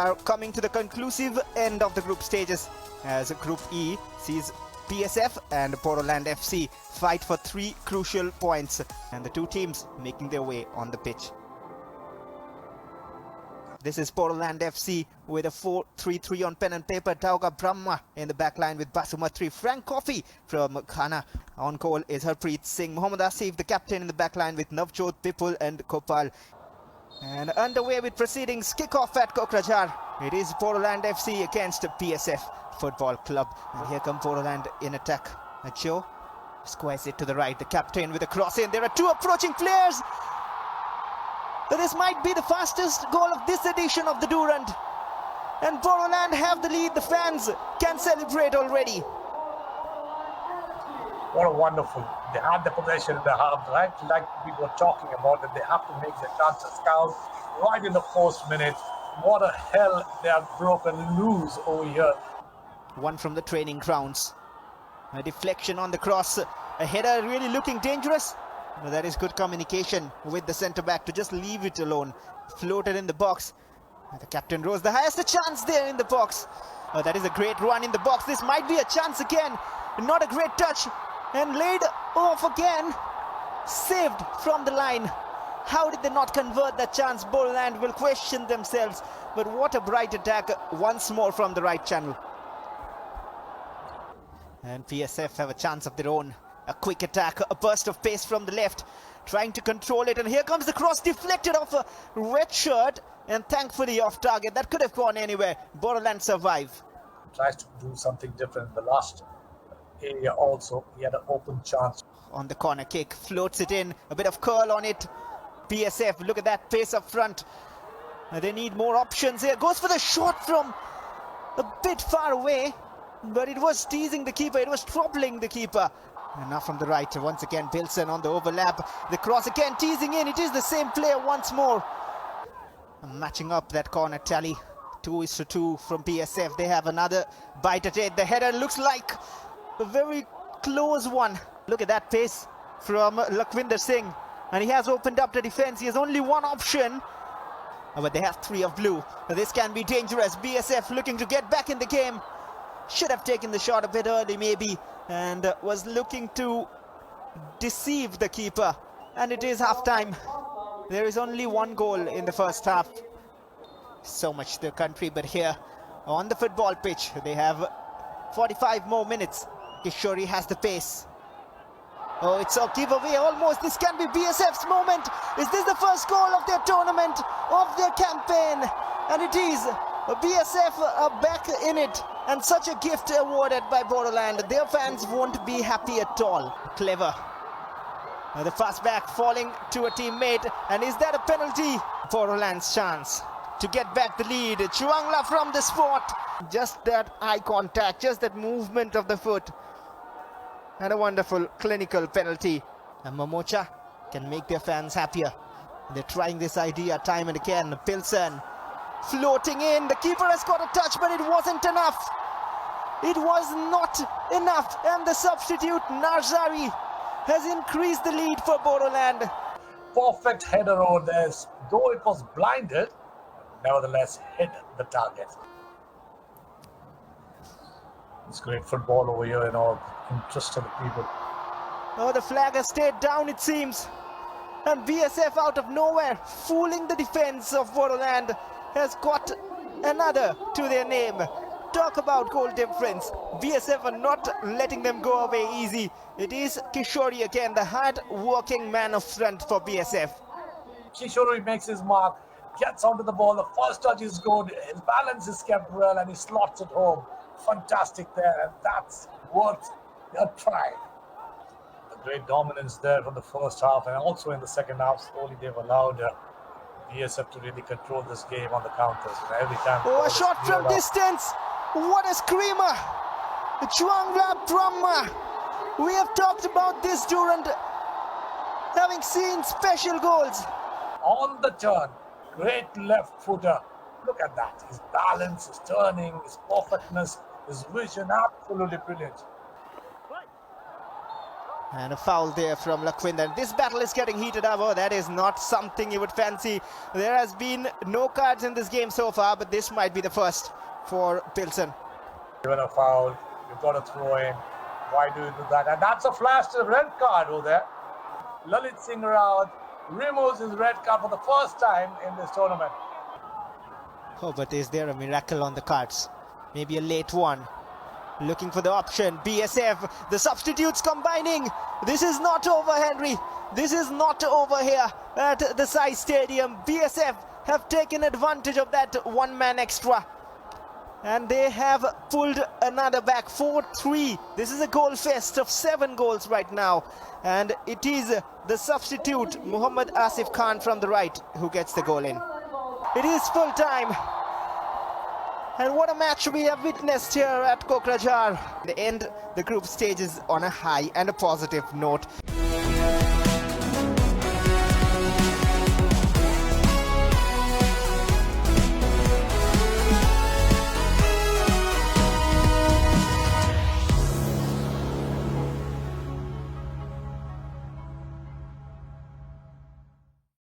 are coming to the conclusive end of the group stages, as Group E sees BSF and 𝐷𝑒𝐿𝑎nd FC fight for 3 crucial points, and the two teams making their way on the pitch. This is 𝐷𝑒𝐿aland FC with a 4-3-3 on pen and paper. Tauga Brahma in the back line with Basumatri. Frank Coffey from Ghana. On goal is Harpreet Singh. Mohammad Asif, the captain, in the back line with Navjot, Bipul and Gopal. And underway with proceedings, kick-off at Kokrajhar. It is 𝐷𝑒𝐿aland FC against BSF Football Club. And here come 𝐷𝑒𝐿aland in attack. Acho squares it to the right. The captain with a cross in. There are two approaching players. This might be the fastest goal of this edition of the Durand. And 𝐷𝑒𝐿aland have the lead. The fans can celebrate already. What a wonderful. They had the possession in the half, right? Like we were talking about, that they have to make the chances count right in the first minute. What a hell they have broken loose over here. One from the training grounds. A deflection on the cross. A header really looking dangerous. No, that is good communication with the centre-back to just leave it alone. Floated in the box. And the captain rose the highest chance there in the box. That is a great run in the box. This might be a chance again. Not a great touch. And laid off again. Saved from the line. How did they not convert that chance? 𝐷𝑒𝐿aland will question themselves. But what a bright attack once more from the right channel. And BSF have a chance of their own. A quick attack, a burst of pace from the left, trying to control it, and here comes the cross, deflected off a red shirt, and thankfully off target. That could have gone anywhere. 𝐷𝑒𝐿aland survive. Tries to do something different in the last area also. He had an open chance. On the corner kick, floats it in, a bit of curl on it. BSF, look at that pace up front. They need more options here. Goes for the shot from a bit far away, but it was teasing the keeper, it was troubling the keeper. And now from the right, once again, Bilson on the overlap. The cross again, teasing in. It is the same player once more. Matching up that corner tally. 2-2 from BSF. They have another bite at it. The header looks like a very close one. Look at that pace from Lakhvinder Singh. And he has opened up the defence. He has only one option. But they have 3 of blue. This can be dangerous. BSF looking to get back in the game. Should have taken the shot a bit early maybe, and was looking to deceive the keeper. And it is half-time. There is only 1 goal in the first half. So much the country, but here on the football pitch, they have 45 more minutes. Kishori has the pace. Oh, it's a giveaway almost. This can be BSF's moment. Is this the first goal of their tournament, of their campaign? And it is. BSF are back in it, and such a gift awarded by 𝐷𝑒𝐿aland. Their fans won't be happy at all. Clever. The fast back falling to a teammate, and is that a penalty? 𝐷𝑒𝐿aland's chance to get back the lead. Chuangla from the spot. Just that eye contact, just that movement of the foot. And a wonderful clinical penalty. And Mamocha can make their fans happier. They're trying this idea time and again. Pilsen floating in. The keeper has got a touch, but it wasn't enough. It was not enough. And the substitute, Narzari, has increased the lead for 𝐷𝑒𝐿aland. Perfect header over there. Though it was blinded, nevertheless hit the target. It's great football over here, interest of the people. Oh, the flag has stayed down, it seems. And BSF out of nowhere, fooling the defense of 𝐷𝑒𝐿aland, has got another to their name. Talk about goal difference. BSF are not letting them go away easy. It is Kishori again, the hard-working man of front for BSF. Kishori makes his mark, gets onto the ball. The first touch is good. His balance is kept well, and he slots it home. Fantastic there, and that's worth a try. The great dominance there from the first half, and also in the second half, slowly they've allowed BSF to really control this game on the counters. Every time. Oh, a shot from distance! What a screamer! Chuangla Brahma. We have talked about this Durand, having seen special goals. On the turn, great left footer. Look at that. His balance, his turning, his perfectness, his vision, absolutely brilliant. And a foul there from Lakhwinder. This battle is getting heated up. Oh, that is not something you would fancy. There has been no cards in this game so far, but this might be the first for Pilsen. Given a foul, you've got to throw in. Why do you do that? And that's a flash to the red card over there. Lalit Singh Rawat removes his red card for the first time in this tournament. Oh, but is there a miracle on the cards? Maybe a late one. Looking for the option. BSF, the substitutes combining. This is not over, Henry. This is not over here at the SAI Stadium. BSF have taken advantage of that one man extra. And they have pulled another back. 4-3. This is a goal fest of 7 goals right now. And it is the substitute, Muhammad Asif Khan from the right, who gets the goal in. It is full time. And what a match we have witnessed here at Kokrajhar. The end, the group stage is on a high and a positive note.